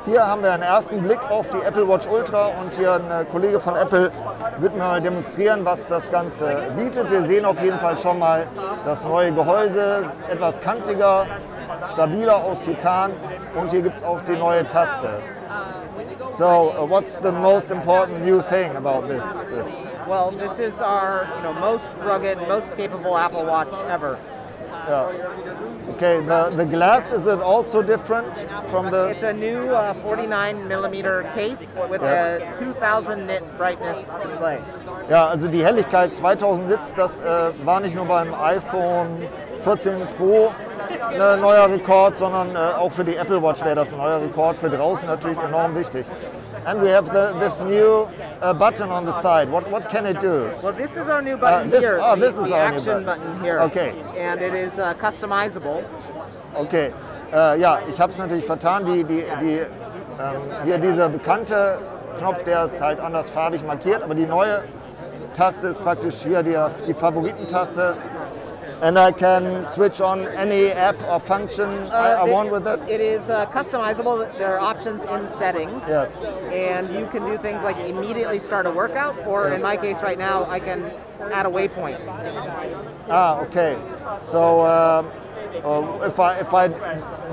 Hier haben wir einen ersten Blick auf die Apple Watch Ultra und hier ein Kollege von Apple wird mir mal demonstrieren, was das Ganze bietet. Wir sehen auf jeden Fall schon mal das neue Gehäuse, etwas kantiger, stabiler aus Titan und hier gibt es auch die neue Taste. So, what's the most important new thing about this? Well, this is our most rugged, most capable Apple Watch ever. Yeah. Okay, the glass, is it also different from the... It's a new 49 millimeter case with a 2000 nit brightness display. Ja, also die Helligkeit 2000 Nits, das war nicht nur beim iPhone 14 Pro ein neuer Rekord, sondern auch für die Apple Watch wäre das ein neuer Rekord, für draußen natürlich enorm wichtig. And we have this new button on the side. What can it do? Well, this is our new button here. This is the our action new button here. Okay. And it is customizable. Okay. Ja, ich habe es natürlich vertan. Hier dieser bekannte Knopf, der ist halt anders farbig markiert, aber die neue Taste ist praktisch hier die Favoritentaste. And I can switch on any app or function I want with it? It is customizable. There are options in settings. Yes. And you can do things like immediately start a workout, or in my case right now, I can add a waypoint. Ah, okay. So if I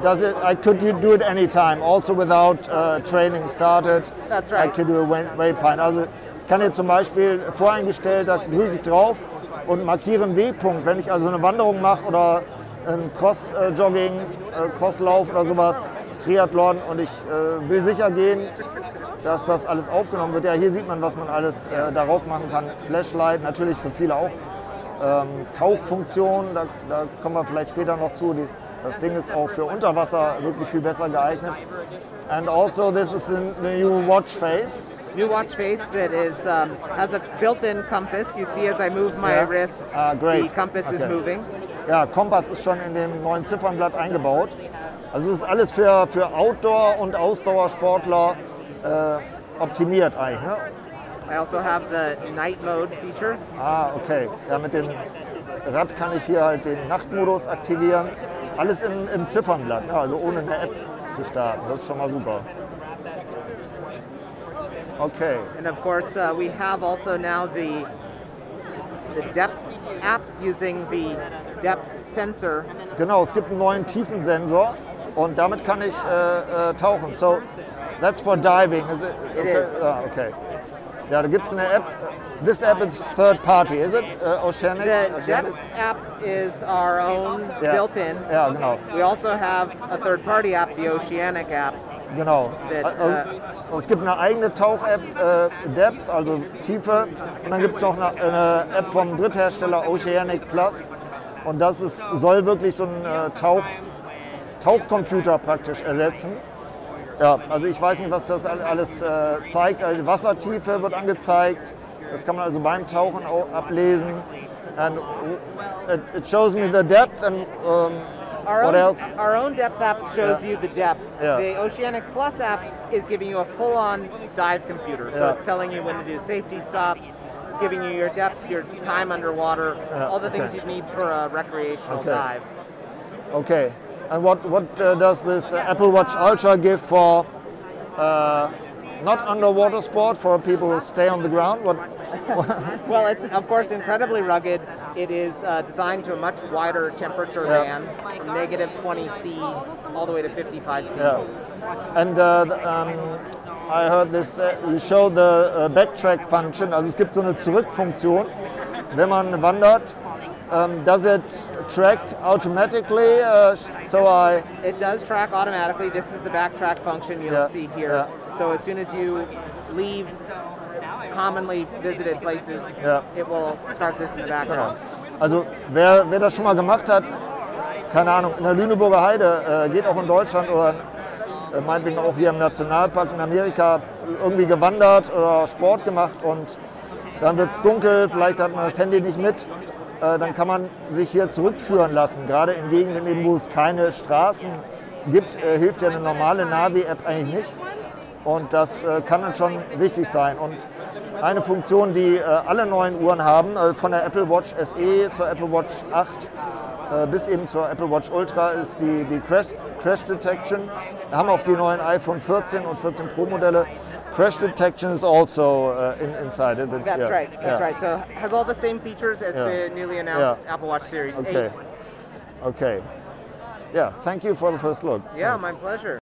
does it, I could do it anytime, also without training started. That's right. I could do a waypoint. Also ich kann jetzt zum Beispiel voreingestellt, da drücke ich drauf und markiere einen Wegpunkt. Wenn ich also eine Wanderung mache oder ein Cross-Jogging, Crosslauf oder sowas, Triathlon und ich will sicher gehen, dass das alles aufgenommen wird. Ja, hier sieht man, was man alles darauf machen kann. Flashlight, natürlich für viele auch. Tauchfunktion, da kommen wir vielleicht später noch zu. Das Ding ist auch für Unterwasser wirklich viel besser geeignet. And also this is the new watch face. New watch face that is has a built-in compass. You see as I move my wrist, the compass is moving. Ja, Kompass ist schon in dem neuen Ziffernblatt eingebaut. Also es ist alles für Outdoor- und Ausdauersportler optimiert eigentlich. Ne? I also have the night mode feature. Ah, okay. Ja, mit dem Rad kann ich hier halt den Nachtmodus aktivieren. Alles im Ziffernblatt, ja, also ohne eine App zu starten. Das ist schon mal super. Okay. And of course, we have also now the depth app using the depth sensor. Genau, es gibt einen neuen Tiefensensor und damit kann ich tauchen. So, that's for diving. Is it? It is. Okay. Ja, da gibt es eine App. This app is third party, is it? Oceanic? The depth app is our own built-in. Ja, genau. We also have a third-party app, the Oceanic app. Genau. Also, es gibt eine eigene Tauch-App, Depth, also Tiefe. Und dann gibt es noch eine App vom Dritthersteller Oceanic Plus. Und das soll wirklich so einen Tauchcomputer praktisch ersetzen. Ja, also ich weiß nicht, was das alles zeigt. Also die Wassertiefe wird angezeigt. Das kann man also beim Tauchen auch ablesen. And it shows me the depth and what else? Our own depth app shows you the depth. Yeah. The Oceanic Plus app is giving you a full-on dive computer. So it's telling you when to do safety stops, it's giving you your depth, your time underwater, all the things you need for a recreational dive. Okay. And what does this Apple Watch Ultra give for not underwater sport, for people who stay on the ground? Well, it's of course incredibly rugged. It is designed to a much wider temperature band, from -20°C all the way to 55°C. Yeah. And I heard this, you show the backtrack function, also es gibt so eine Zurückfunktion, wenn man wandert. Does it track automatically? It does track automatically. This is the backtrack function you'll see here. Yeah. So as soon as you leave commonly visited places, it will start this in the background. Genau. Also wer das schon mal gemacht hat, keine Ahnung, in der Lüneburger Heide, geht auch in Deutschland oder meinetwegen auch hier im Nationalpark in Amerika irgendwie gewandert oder Sport gemacht und dann wird es dunkel, vielleicht hat man das Handy nicht mit. Dann kann man sich hier zurückführen lassen. Gerade in Gegenden, eben, wo es keine Straßen gibt, hilft ja eine normale Navi-App eigentlich nicht. Und das kann dann schon wichtig sein. Und eine Funktion, die alle neuen Uhren haben, von der Apple Watch SE zur Apple Watch 8, bis eben zur Apple Watch Ultra ist die Crash Detection. Wir haben auch die neuen iPhone 14 und 14 Pro Modelle. Crash Detection is also inside, is it? That's right, that's right. So it has all the same features as the newly announced Apple Watch Series 8. Okay. Yeah, thank you for the first look. Yeah, Thanks. my pleasure.